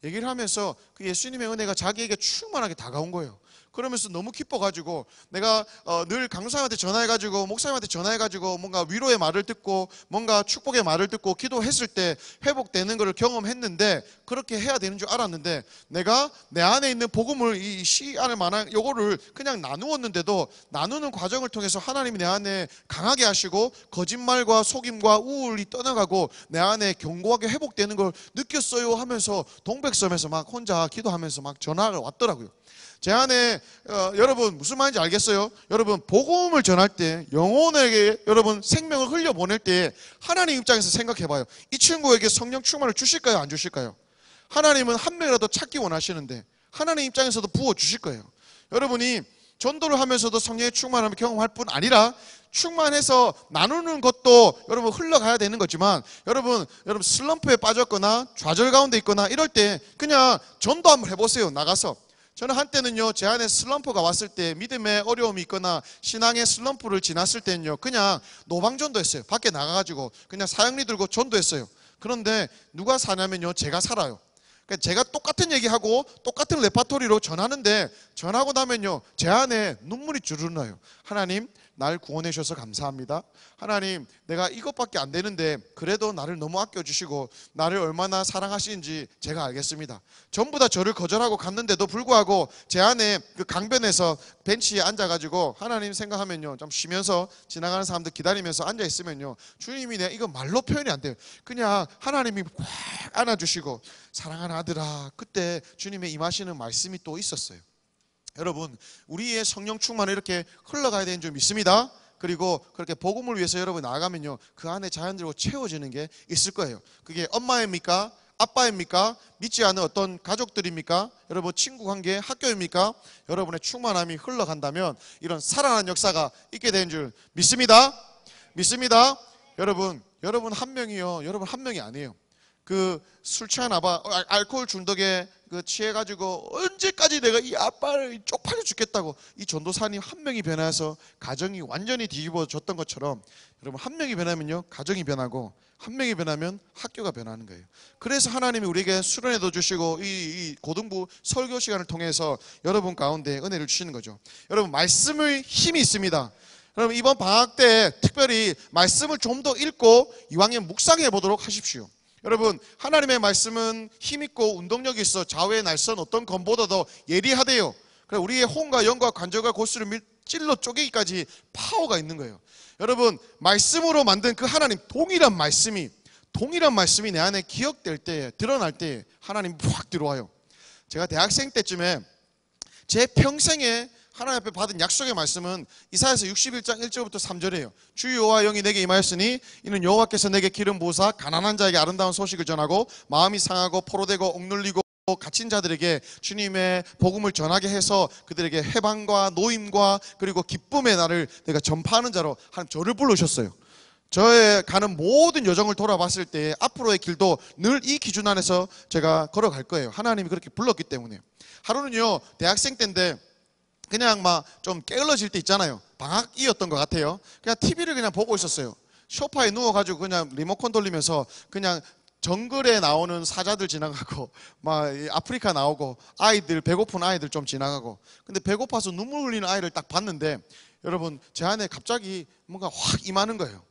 얘기를 하면서 그 예수님의 은혜가 자기에게 충만하게 다가온 거예요. 그러면서 너무 기뻐가지고, 내가 늘 강사님한테 전화해가지고, 목사님한테 전화해가지고 뭔가 위로의 말을 듣고 뭔가 축복의 말을 듣고 기도했을 때 회복되는 것을 경험했는데, 그렇게 해야 되는 줄 알았는데, 내가 내 안에 있는 복음을 이 시 안을 만한 요거를 그냥 나누었는데도, 나누는 과정을 통해서 하나님이 내 안에 강하게 하시고 거짓말과 속임과 우울이 떠나가고 내 안에 견고하게 회복되는 걸 느꼈어요 하면서 동백섬에서 막 혼자 기도하면서 막 전화가 왔더라고요. 제 안에 여러분 무슨 말인지 알겠어요? 여러분 복음을 전할 때, 영혼에게 여러분 생명을 흘려보낼 때 하나님 입장에서 생각해봐요. 이 친구에게 성령 충만을 주실까요, 안 주실까요? 하나님은 한 명이라도 찾기 원하시는데 하나님 입장에서도 부어주실 거예요. 여러분이 전도를 하면서도 성령의 충만함을 경험할 뿐 아니라 충만해서 나누는 것도 여러분 흘러가야 되는 거지만, 여러분 슬럼프에 빠졌거나 좌절 가운데 있거나 이럴 때 그냥 전도 한번 해보세요. 나가서. 저는 한때는요, 제 안에 슬럼프가 왔을 때, 믿음에 어려움이 있거나 신앙의 슬럼프를 지났을 때는요, 그냥 노방전도 했어요. 밖에 나가가지고 그냥 사형리 들고 전도했어요. 그런데 누가 사냐면요, 제가 살아요. 그러니까 제가 똑같은 얘기하고 똑같은 레파토리로 전하는데, 전하고 나면요 제 안에 눈물이 주르르 나요. 하나님, 날 구원해 주셔서 감사합니다. 하나님, 내가 이것밖에 안 되는데 그래도 나를 너무 아껴주시고 나를 얼마나 사랑하시는지 제가 알겠습니다. 전부 다 저를 거절하고 갔는데도 불구하고 제 안에 그 강변에서 벤치에 앉아가지고 하나님 생각하면요, 좀 쉬면서 지나가는 사람들 기다리면서 앉아있으면요, 주님이 내가 이거 말로 표현이 안 돼요. 그냥 하나님이 꽉 안아주시고, 사랑하는 아들아, 그때 주님의 임하시는 말씀이 또 있었어요. 여러분, 우리의 성령 충만을 이렇게 흘러가야 되는 줄 믿습니다. 그리고 그렇게 복음을 위해서 여러분 나아가면요, 그 안에 자연적으로 채워지는 게 있을 거예요. 그게 엄마입니까? 아빠입니까? 믿지 않는 어떤 가족들입니까? 여러분 친구 관계, 학교입니까? 여러분의 충만함이 흘러간다면 이런 살아나는 역사가 있게 되는 줄 믿습니다. 믿습니다. 여러분 한 명이요, 여러분 한 명이 아니에요. 그 술 취한 아빠, 알코올 중독에 그 취해가지고 언제까지 내가 이 아빠를 쪽팔려 죽겠다고 이 전도사님 한 명이 변해서 가정이 완전히 뒤집어졌던 것처럼, 여러분 한 명이 변하면요 가정이 변하고, 한 명이 변하면 학교가 변하는 거예요. 그래서 하나님이 우리에게 수련회도 주시고 이 고등부 설교 시간을 통해서 여러분 가운데 은혜를 주시는 거죠. 여러분 말씀의 힘이 있습니다. 여러분 이번 방학 때 특별히 말씀을 좀 더 읽고 이왕이면 묵상해 보도록 하십시오. 여러분 하나님의 말씀은 힘있고 운동력이 있어 좌우의 날선 어떤 검보다도 예리하대요. 그래서 우리의 혼과 영과 관절과 골수를 찔러 쪼개기까지 파워가 있는 거예요. 여러분 말씀으로 만든 그 하나님, 동일한 말씀이 내 안에 기억될 때, 드러날 때 하나님이 확 들어와요. 제가 대학생 때쯤에 제 평생에 하나님 앞에 받은 약속의 말씀은 이사야서 61장 1절부터 3절이에요. 주 여호와 영이 내게 임하였으니 이는 여호와께서 내게 기름 부으사 가난한 자에게 아름다운 소식을 전하고 마음이 상하고 포로되고 억눌리고 갇힌 자들에게 주님의 복음을 전하게 해서 그들에게 해방과 노임과 그리고 기쁨의 날을 내가 전파하는 자로 하나님 저를 부르셨어요. 저의 가는 모든 여정을 돌아봤을 때 앞으로의 길도 늘 이 기준 안에서 제가 걸어갈 거예요. 하나님이 그렇게 불렀기 때문에. 하루는요, 대학생 때인데 그냥 막 좀 게을러질 때 있잖아요. 방학이었던 것 같아요. 그냥 TV를 그냥 보고 있었어요. 소파에 누워가지고 그냥 리모컨 돌리면서 그냥 정글에 나오는 사자들 지나가고 막 아프리카 나오고 아이들, 배고픈 아이들 좀 지나가고, 근데 배고파서 눈물 흘리는 아이를 딱 봤는데 여러분 제 안에 갑자기 뭔가 확 임하는 거예요.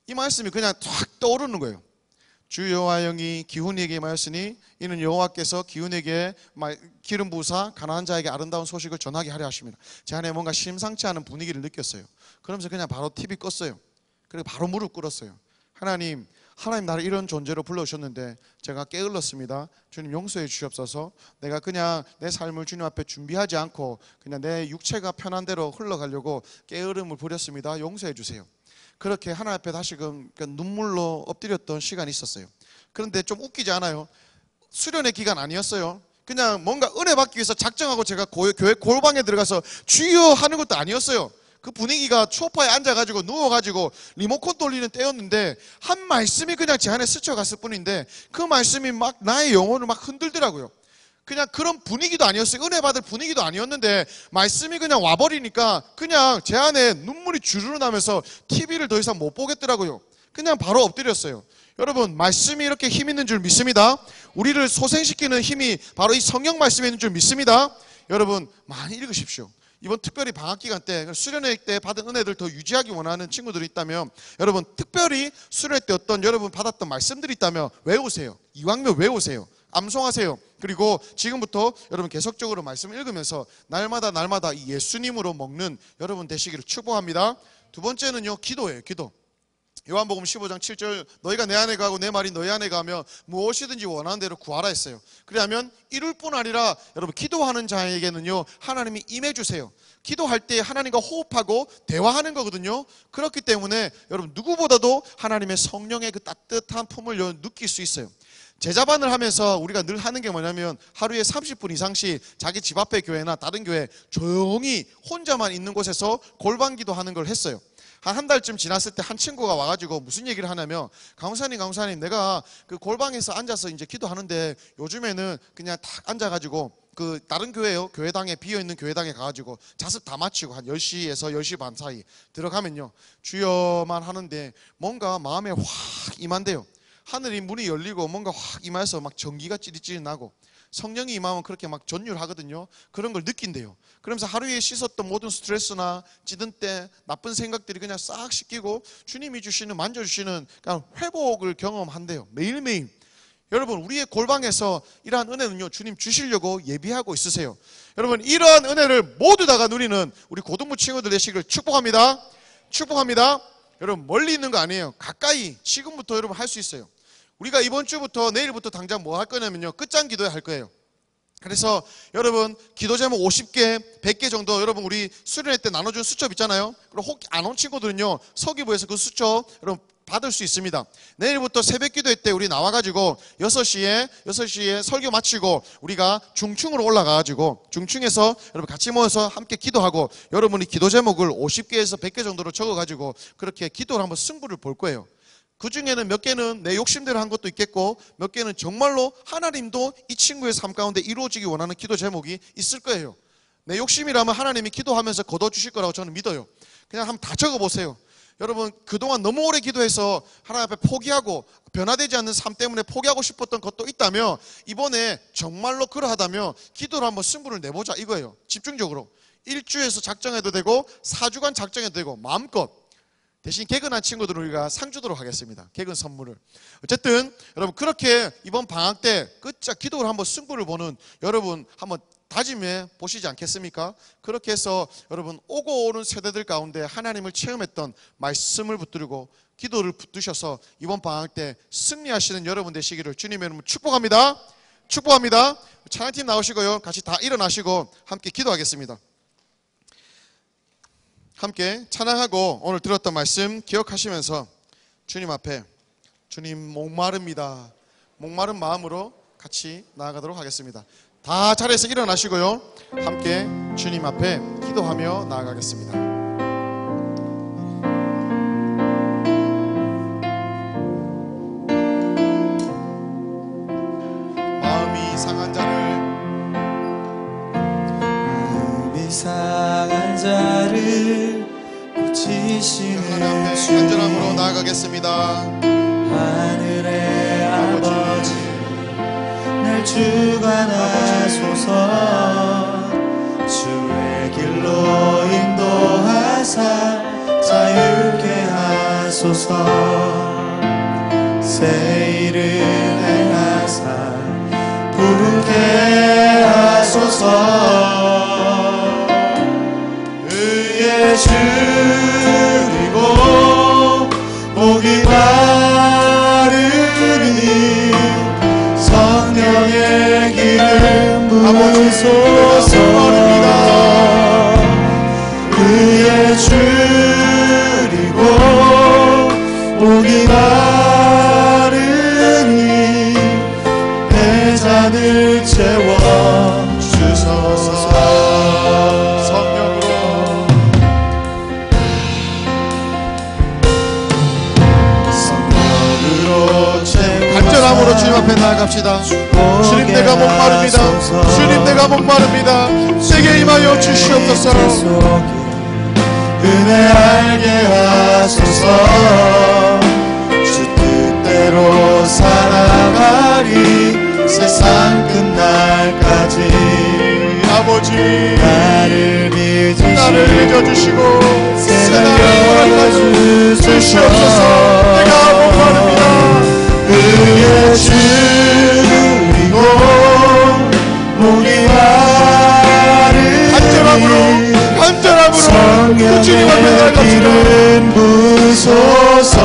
이 말씀이 그냥 탁 떠오르는 거예요. 주 여호와 영이 기훈이에게 임하였으니 이는 여호와께서 기훈에게 기름 부으사 가난한 자에게 아름다운 소식을 전하게 하려 하십니다. 제 안에 뭔가 심상치 않은 분위기를 느꼈어요. 그러면서 그냥 바로 TV 껐어요. 그리고 바로 무릎 꿇었어요. 하나님 나를 이런 존재로 불러주셨는데 제가 게을렀습니다. 주님 용서해 주시옵소서. 내가 그냥 내 삶을 주님 앞에 준비하지 않고 그냥 내 육체가 편한 대로 흘러가려고 게으름을 부렸습니다. 용서해 주세요. 그렇게 하나님 앞에 다시금 눈물로 엎드렸던 시간이 있었어요. 그런데 좀 웃기지 않아요? 수련의 기간 아니었어요. 그냥 뭔가 은혜 받기 위해서 작정하고 제가 교회 골방에 들어가서 주여 하는 것도 아니었어요. 그 분위기가 소파에 앉아가지고 누워가지고 리모컨 돌리는 때였는데 한 말씀이 그냥 제 안에 스쳐갔을 뿐인데 그 말씀이 막 나의 영혼을 막 흔들더라고요. 그냥 그런 분위기도 아니었어요. 은혜 받을 분위기도 아니었는데 말씀이 그냥 와버리니까 그냥 제 안에 눈물이 주르르 나면서 TV를 더 이상 못 보겠더라고요. 그냥 바로 엎드렸어요. 여러분 말씀이 이렇게 힘 있는 줄 믿습니다. 우리를 소생시키는 힘이 바로 이 성경 말씀에 있는 줄 믿습니다. 여러분 많이 읽으십시오. 이번 특별히 방학기간 때 수련회 때 받은 은혜들 더 유지하기 원하는 친구들이 있다면 여러분 특별히 수련회 때 어떤 여러분 받았던 말씀들이 있다면 외우세요. 이왕이면 외우세요. 암송하세요. 그리고 지금부터 여러분 계속적으로 말씀을 읽으면서 날마다 이 예수님으로 먹는 여러분 되시기를 축복합니다. 두 번째는요, 기도예요. 기도. 요한복음 15장 7절 너희가 내 안에 가고 내 말이 너희 안에 가면 무엇이든지 원하는 대로 구하라 했어요. 그러면 이룰 뿐 아니라 여러분 기도하는 자에게는요 하나님이 임해주세요. 기도할 때 하나님과 호흡하고 대화하는 거거든요. 그렇기 때문에 여러분 누구보다도 하나님의 성령의 그 따뜻한 품을 느낄 수 있어요. 제자반을 하면서 우리가 늘 하는 게 뭐냐면 하루에 30분 이상씩 자기 집 앞의 교회나 다른 교회 조용히 혼자만 있는 곳에서 골방 기도하는 걸 했어요. 한 달쯤 지났을 때 한 친구가 와가지고 무슨 얘기를 하냐면 강사님 내가 그 골방에서 앉아서 이제 기도하는데 요즘에는 그냥 탁 앉아가지고 그 다른 교회요 교회당에 비어있는 교회당에 가가지고 자습 다 마치고 한 10시에서 10시 반 사이 들어가면요 주여만 하는데 뭔가 마음에 확 임한대요. 하늘이 문이 열리고 뭔가 확 임해서 막 전기가 찌릿찌릿 나고 성령이 임하면 그렇게 막 전율하거든요. 그런 걸 느낀대요. 그러면서 하루에 씻었던 모든 스트레스나 찌든 때 나쁜 생각들이 그냥 싹 씻기고 주님이 주시는 만져주시는 그냥 회복을 경험한대요. 매일매일. 여러분 우리의 골방에서 이러한 은혜는요 주님 주시려고 예비하고 있으세요. 여러분 이러한 은혜를 모두 다가 누리는 우리 고등부 친구들 되시기를 축복합니다. 축복합니다. 여러분 멀리 있는 거 아니에요. 가까이 지금부터 여러분 할 수 있어요. 우리가 이번 주부터 내일부터 당장 뭐 할 거냐면요 끝장 기도회 할 거예요. 그래서 여러분 기도 제목 50개 100개 정도 여러분 우리 수련회 때 나눠준 수첩 있잖아요. 그리고 혹 안 온 친구들은요 서기부에서 그 수첩 여러분 받을 수 있습니다. 내일부터 새벽 기도회 때 우리 나와가지고 6시에 설교 마치고 우리가 중층으로 올라가가지고 중층에서 여러분 같이 모여서 함께 기도하고 여러분이 기도 제목을 50개에서 100개 정도로 적어가지고 그렇게 기도를 한번 승부를 볼 거예요. 그 중에는 몇 개는 내 욕심대로 한 것도 있겠고 몇 개는 정말로 하나님도 이 친구의 삶 가운데 이루어지기 원하는 기도 제목이 있을 거예요. 내 욕심이라면 하나님이 기도하면서 거둬주실 거라고 저는 믿어요. 그냥 한번 다 적어보세요. 여러분 그동안 너무 오래 기도해서 하나님 앞에 포기하고 변화되지 않는 삶 때문에 포기하고 싶었던 것도 있다면 이번에 정말로 그러하다면 기도를 한번 승부를 내보자 이거예요. 집중적으로 1주에서 작정해도 되고 4주간 작정해도 되고 마음껏. 대신 개근한 친구들은 우리가 상 주도록 하겠습니다. 개근 선물을. 어쨌든 여러분 그렇게 이번 방학 때 끝자 기도를 한번 승부를 보는 여러분 한번 다짐해 보시지 않겠습니까? 그렇게 해서 여러분 오고 오는 세대들 가운데 하나님을 체험했던 말씀을 붙들고 기도를 붙드셔서 이번 방학 때 승리하시는 여러분 되시기를 주님의 이름으로 축복합니다. 축복합니다. 찬양팀 나오시고요. 같이 다 일어나시고 함께 기도하겠습니다. 함께 찬양하고 오늘 들었던 말씀 기억하시면서 주님 앞에 주님 목마릅니다. 목마른 마음으로 같이 나아가도록 하겠습니다. 다 자리에서 일어나시고요. 함께 주님 앞에 기도하며 나아가겠습니다. 마음이 상한 자를 고치시는 하나님 앞에 간절함으로 나아가겠습니다. 하늘의 아버지 날 주관하소서. 주의 길로 인도하사 자유케 하소서. 새 일을 행하사 부르게 하소서. 의에 줄이고 목이 마르니 성령의 기름 부으소서. 의에 줄이고 목이 마르니 내 잔을 채워 주소서. 성령으로 간절함으로 주님 앞에 나아갑시다. 주님 내가 목마릅니다. 주님 내가 목마릅니다. 내게 임하여 주시옵소서. 은혜 알게 하소서. 주 뜻대로 살아가리 세상 끝날까지. 아버지 나를 믿어주시고 새날을 주시옵소서. 내가 목마릅니다. 의에 줄이고 목이 간절함으로 주님 앞에 나아갑시다. 부소서.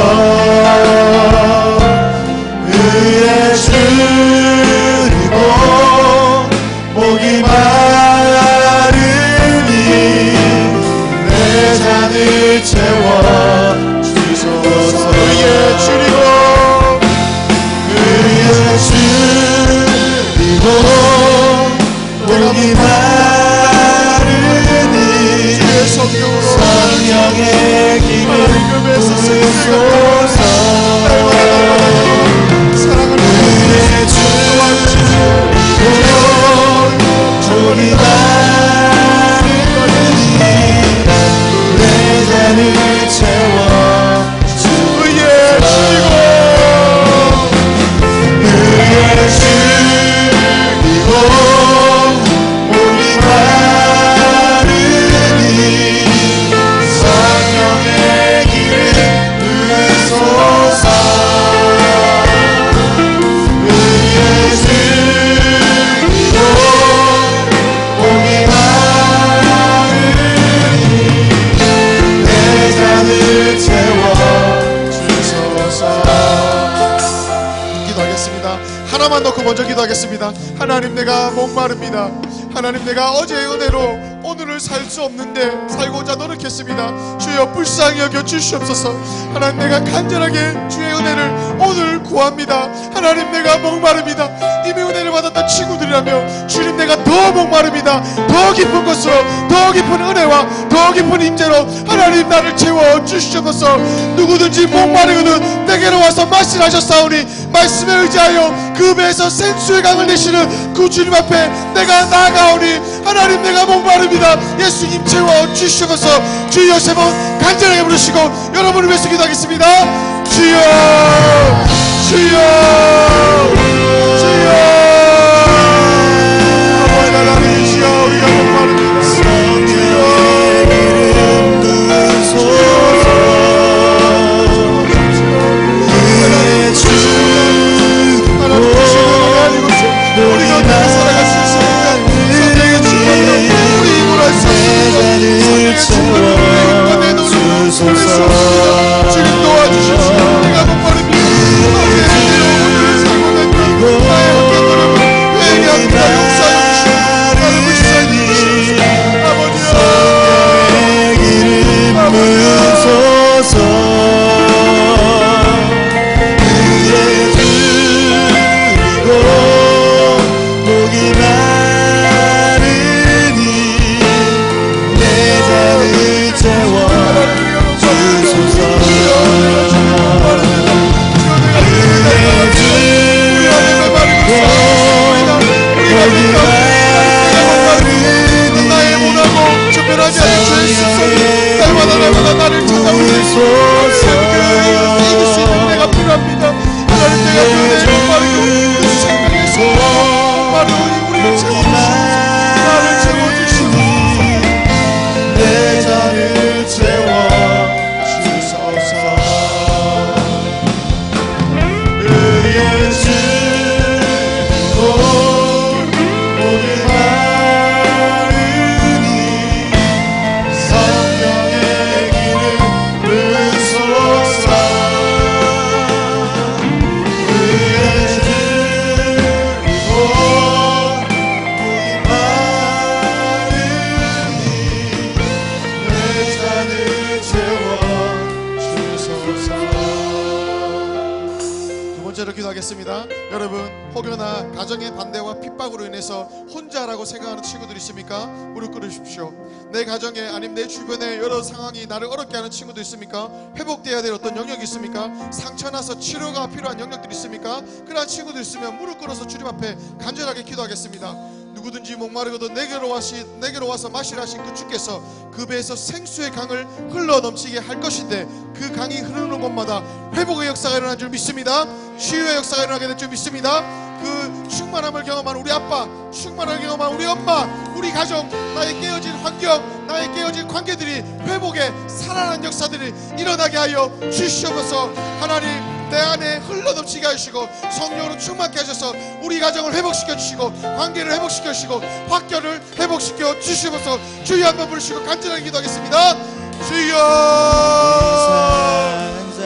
의에 줄이고 목이 마르니 내 잔을 채워 주소서. 의에 줄이고 목이 마르니 성령의 기름 부으소서. 의에 줄이고 목이 마르니 내 잔을 채워 의에 줄이고 목이 마르니 성령의 기름 부으소서. 의에 줄이고 목이 마르니 내 잔을 채워 주소서. 기도하겠습니다. 하나만 놓고 먼저 기도하겠습니다. 하나님 내가 목마릅니다. 하나님 내가 어제의 은혜로 오늘을 살 수 없는데 살고자 노력했습니다. 주여 불쌍히 여겨 주시옵소서. 하나님 내가 간절하게 주의 은혜를 오늘 구합니다. 하나님 내가 목마릅니다. 이미 은혜를 받았던 친구들이라며 주님 내가 더 목마릅니다. 더 깊은 것으로 더 깊은 은혜와 더 깊은 임재로 하나님 나를 채워 주시옵소서. 누구든지 목마르거든 내게로 와서 마시라 하셨사오니 말씀에 의지하여 그 배에서 생수의 강을 내시는 그 주님 앞에 내가 나아가오니 하나님 내가 목마릅니다. 예수님 채워 주시옵소서. 주여 세 번 간절하게 부르시고 여러분을 위해서 기도하겠습니다. 주여 주여 주여 아버지 하나님 주여 우리가 목마릅니다. 주여 우리가 어떻게 살아갈 수 있습니까? 선생의 주권으로 우리 힘으로 할 수 없습니다. 선생의 주권으로 내 힘과 내 노력으로 할 수 없습니다. 주님 도와주십시오. 내가 목마릅니다. 나의 영혼을 살고 난다. 나의 어떤 노력을 회개합니다. 용서하여 주시오. 나를 불쌍히 주시옵소서. 아버지여 목이 마르니 내 잔을 채워 주소서. 번째로 기도하겠습니다. 여러분, 혹여나 가정의 반대와 핍박으로 인해서 혼자라고 생각하는 친구들 있습니까? 무릎 꿇으십시오. 내 가정에 아니면 내 주변에 여러 상황이 나를 어렵게 하는 친구도 있습니까? 회복돼야 될 어떤 영역이 있습니까? 상처나서 치료가 필요한 영역들이 있습니까? 그러한 친구들 있으면 무릎 꿇어서 주님 앞에 간절하게 기도하겠습니다. 누구든지 목마르고도 내게로 와서 마시라 하신 그 주께서 그 배에서 생수의 강을 흘러 넘치게 할 것인데, 그 강이 흐르는 곳마다 회복의 역사가 일어날 줄 믿습니다. 치유의 역사가 일어나게 될 줄 믿습니다. 그 충만함을 경험한 우리 아빠, 충만함을 경험한 우리 엄마, 우리 가족, 나의 깨어진 환경, 나의 깨어진 관계들이 회복의 살아나는 역사들이 일어나게 하여 주시옵소서. 하나님, 내 안에 흘러넘치게 하시고 성령으로 충만케 하셔서 우리 가정을 회복시켜 주시고 관계를 회복시켜 주시고 학교를 회복시켜 주시옵소서. 주여 한번 부르시고 간절하게 기도하겠습니다. 주여.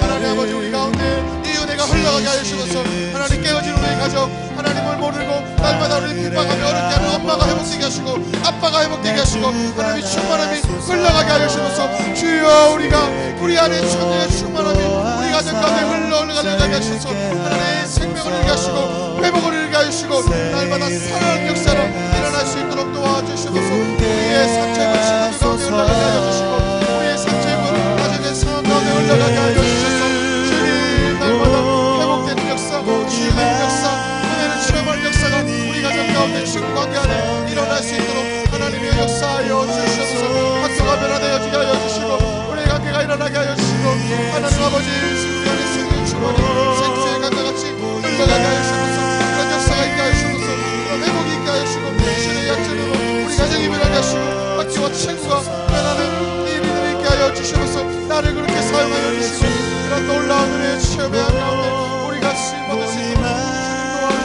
하나님 아버지, 우리 가운데 이 은혜가 흘러가게 하여 주셔서 하나님, 깨어진 우리의 가정, 하나님을 모르고 날마다 우리를 핍박하며 어렵게 하는 엄마가 회복되게 하시고 아빠가 회복되게 하시고 하나님의 충만함이 흘러가게 하여 주셔서 주여, 우리가 우리 안에 천년의 충만함이 우리 가정 가운데 흘러가게 하셔서 하나님의 생명을 이루게 하시고 회복을 이루게 하시고 날마다 살아나는 역사로 일어날 수 있도록 도와주시옵소서. 우리의 상처 입은 친구들 가운데 흘러가게 하여 주시고 우리의 상처 입은 가정의 상황 가운데 흘러가게 하여 주셔서 주님, 날마다 회복되는 역사, 치유되는 역사, 은혜를 체험하는 역사가 우리 가정 가운데 친구 관계 안에 일어날 수 있도록 하나님의 역사하여 주시옵소서. 학교가 변화되어지게 하여 주시고 우리의 관계가 일어나게 하여 주시고 하나님 아버지, 우리 안에 생명의 충만이 생수의 강과 같이 흘러가게 하여 주시옵소서. 그런 역사가 있게 하여 주시옵소서. 그런 회복이 있게 하여 주시고 신의 약점으로 우리 가정이 변하게 하시고 학교와 친구가 변하는 이 믿음이 있게 하여 주시옵소서. 나를 그렇게 사용하여 주시고 이런 놀라운 은혜의 체험의 가운데 우리 같이 받을 수 있도록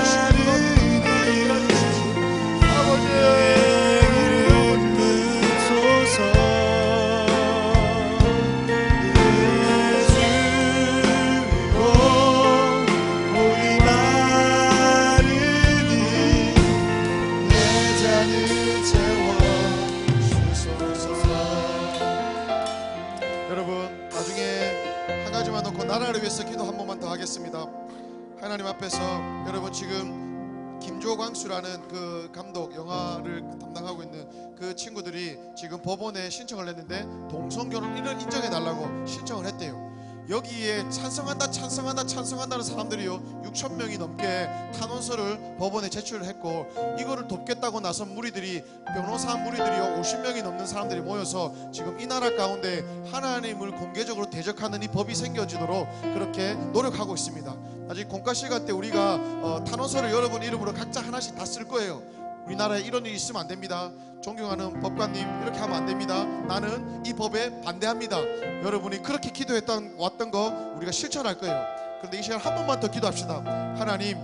주님 도와주시옵소서. 아버지, 나라를 위해서 기도 한 번만 더 하겠습니다. 하나님 앞에서 여러분, 지금 김조광수라는 그 감독, 영화를 담당하고 있는 그 친구들이 지금 법원에 신청을 했는데 동성결혼 이런 인정해 달라고 신청을 했대요. 여기에 찬성한다는 사람들이요 6,000명이 넘게 탄원서를 법원에 제출을 했고, 이거를 돕겠다고 나선 무리들이, 변호사 무리들이요 50명이 넘는 사람들이 모여서 지금 이 나라 가운데 하나님을 공개적으로 대적하는 이 법이 생겨지도록 그렇게 노력하고 있습니다. 아직 공과 시간 때 우리가 탄원서를 여러분 이름으로 각자 하나씩 다 쓸 거예요. 우리나라에 이런 일이 있으면 안 됩니다. 존경하는 법관님, 이렇게 하면 안 됩니다. 나는 이 법에 반대합니다. 여러분이 그렇게 왔던 거 우리가 실천할 거예요. 그런데 이 시간 한 번만 더 기도합시다. 하나님,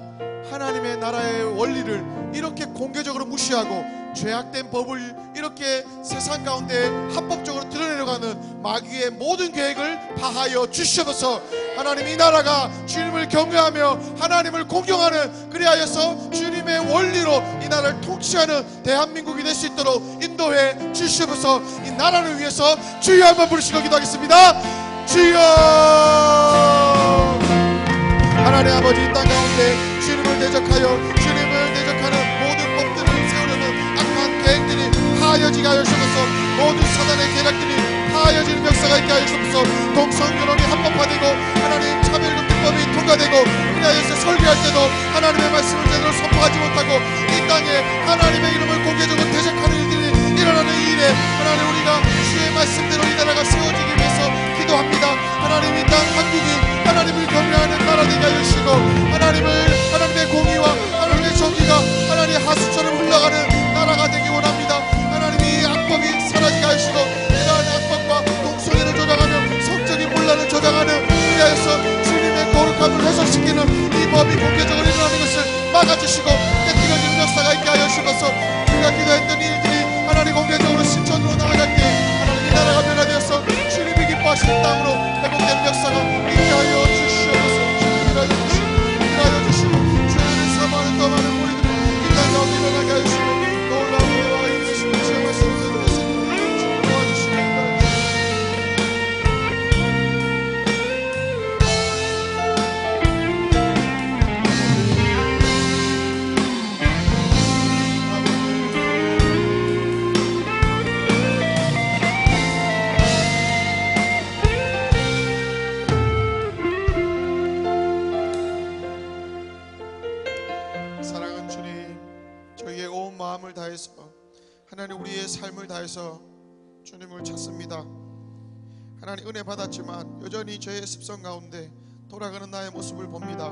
하나님의 나라의 원리를 이렇게 공개적으로 무시하고 죄악된 법을 이렇게 세상 가운데 합법적으로 드러내려고 하는 마귀의 모든 계획을 파하여 주시옵소서. 하나님, 이 나라가 주님을 경외하며 하나님을 공경하는, 그리하여서 주님의 원리로 이 나라를 통치하는 대한민국이 될 수 있도록 인도해 주시옵소서. 이 나라를 위해서 주여 한번 부르시고 기도하겠습니다. 주여. 하나님 아버지, 이 땅 가운데 주님을 대적하는 모든 법들을 세우려는 악한 계획들이 파하여지게 하여 주옵소서. 모든 사단의 계략들이 파하여지는 역사가 있게 하여 주옵소서. 동성결혼이 합법화되고 하나님 차별금지법이 통과되고, 그리하여서 설교할 때도 하나님의 말씀을 제대로 선포하지 못하고 이 땅에 하나님의 이름을 공개적으로 대적하는 일들이 일어나는 이 일에 하나님, 우리가 주의 말씀대로 이 나라가 세워지기 위해서 기도합니다. 하나님, 이 땅 한국이 하나님을 경외하는 나라 되게 하여 주시고, 하나님의 공의와 하나님의 정의가 하나님의 하수처럼 흘러가는 나라가 되기 원합니다. 하나님이 악법이 사라지게 하시고, 이러한 악법과 동성애를 조장하며 성적인 혼란을 조장하는, 그리하여서 주님의 거룩함을 훼손시키는 이 법이 공개적으로 일어나는 것을 막아주시고 깨뜨려지는 역사가 있게 하여 주셔서 우리가 기도했던 일들이 하나님 공개적으로 실천으로 나아갈 때 하나님, 이 나라가 변화되어서 주님이 기뻐하시는 땅으로 회복된 역사가 있게 하여 주시옵소서. 일하여 주시고 주님을 사모하는 더 많은 우리들이 이 땅 가운데 일어나게 하여 주시고, 놀라운 은혜와 인내심을 체험할 수 있는 주님 도와주시옵소서. 저의 삶을 다해서 주님을 찾습니다. 하나님 은혜 받았지만 여전히 저의 습성 가운데 돌아가는 나의 모습을 봅니다.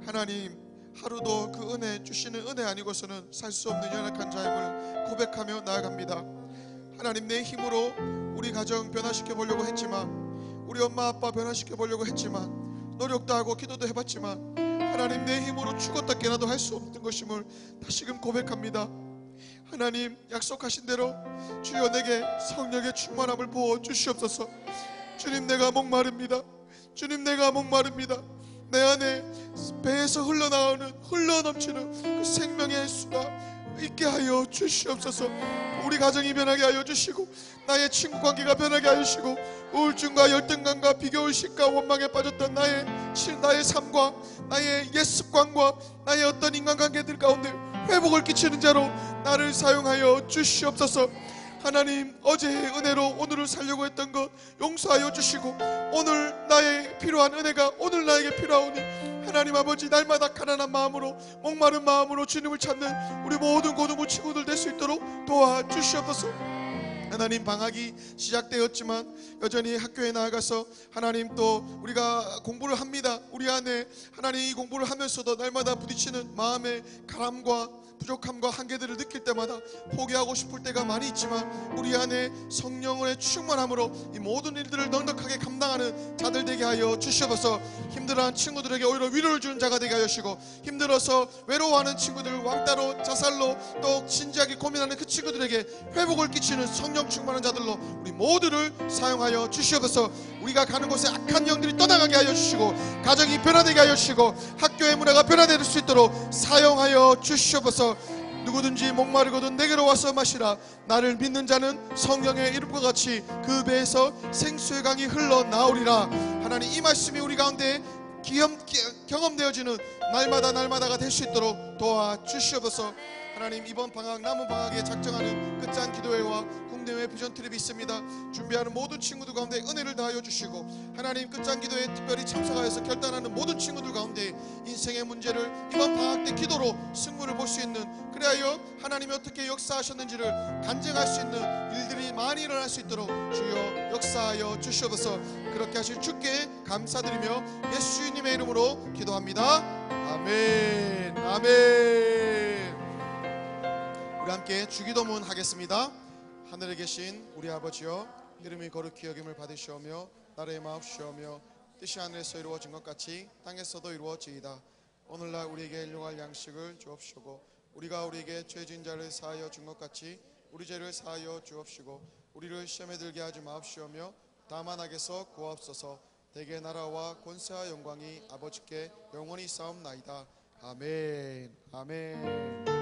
하나님 하루도 그 은혜 주시는 은혜 아니고서는 살 수 없는 연약한 자임을 고백하며 나아갑니다. 하나님 내 힘으로 우리 가정 변화시켜 보려고 했지만, 우리 엄마 아빠 변화시켜 보려고 했지만, 노력도 하고 기도도 해봤지만 하나님 내 힘으로 죽었다 깨나도 할 수 없는 것임을 다시금 고백합니다. 하나님 약속하신 대로 주여 내게 성령의 충만함을 부어 주시옵소서. 주님 내가 목마릅니다. 주님 내가 목마릅니다. 내 안에 배에서 흘러넘치는 그 생명의 수가 있게 하여 주시옵소서. 우리 가정이 변하게 하여 주시고, 나의 친구 관계가 변하게 하여 주시고, 우울증과 열등감과 비교의식과 원망에 빠졌던 나의 삶과 나의 옛 습관과 나의 어떤 인간관계들 가운데 회복을 끼치는 자로 나를 사용하여 주시옵소서. 하나님 어제의 은혜로 오늘을 살려고 했던 것 용서하여 주시고, 오늘 나의 필요한 은혜가 오늘 나에게 필요하오니 하나님 아버지 날마다 가난한 마음으로 목마른 마음으로 주님을 찾는 우리 모든 고등부 친구들 될 수 있도록 도와주시옵소서. 하나님 방학이 시작되었지만 여전히 학교에 나아가서 하나님 또 우리가 공부를 합니다. 우리 안에 하나님 이 공부를 하면서도 날마다 부딪히는 마음의 가람과 부족함과 한계들을 느낄 때마다 포기하고 싶을 때가 많이 있지만, 우리 안에 성령의 충만함으로 이 모든 일들을 넉넉하게 감당하는 자들 되게 하여 주시옵소서. 힘들어하는 친구들에게 오히려 위로를 주는 자가 되게 하여 주시고, 힘들어서 외로워하는 친구들, 왕따로 자살로 또 진지하게 고민하는 그 친구들에게 회복을 끼치는 성령 충만한 자들로 우리 모두를 사용하여 주시옵소서. 우리가 가는 곳에 악한 영들이 떠나가게 하여 주시고, 가정이 변화되게 하여 주시고, 학교의 문화가 변화될 수 있도록 사용하여 주시옵소서. 누구든지 목마르거든 내게로 와서 마시라. 나를 믿는 자는 성령의 이름과 같이 그 배에서 생수의 강이 흘러나오리라. 하나님 이 말씀이 우리 가운데 경험되어지는 날마다가 될 수 있도록 도와주시옵소서. 하나님 이번 방학 남은 방학에 작정하는 끝잔 기도회와 국내외 비전 트립이 있습니다. 준비하는 모든 친구들 가운데 은혜를 다하여 주시고, 하나님 끝잔 기도회에 특별히 참석하여서 결단하는 모든 친구들 가운데 인생의 문제를 이번 방학 때 기도로 승부를 볼 수 있는, 그래야 하나님이 어떻게 역사하셨는지를 간증할 수 있는 일들이 많이 일어날 수 있도록 주여 역사하여 주시옵소서. 그렇게 하실 주께 감사드리며 예수님의 이름으로 기도합니다. 아멘. 아멘. 우리 함께 주기도문 하겠습니다. 하늘에 계신 우리 아버지여, 이름이 거룩히 여김을 받으시오며 나라의 마옵시오며 뜻이 하늘에서 이루어진 것 같이 땅에서도 이루어지이다. 오늘날 우리에게 일용할 양식을 주옵시고, 우리가 우리에게 죄진 자를 사하여 준 것 같이 우리 죄를 사하여 주옵시고, 우리를 시험에 들게 하지 마옵시오며 다만 악에서 구하옵소서. 대개 나라와 권세와 영광이 아버지께 영원히 싸움나이다. 아멘. 아멘.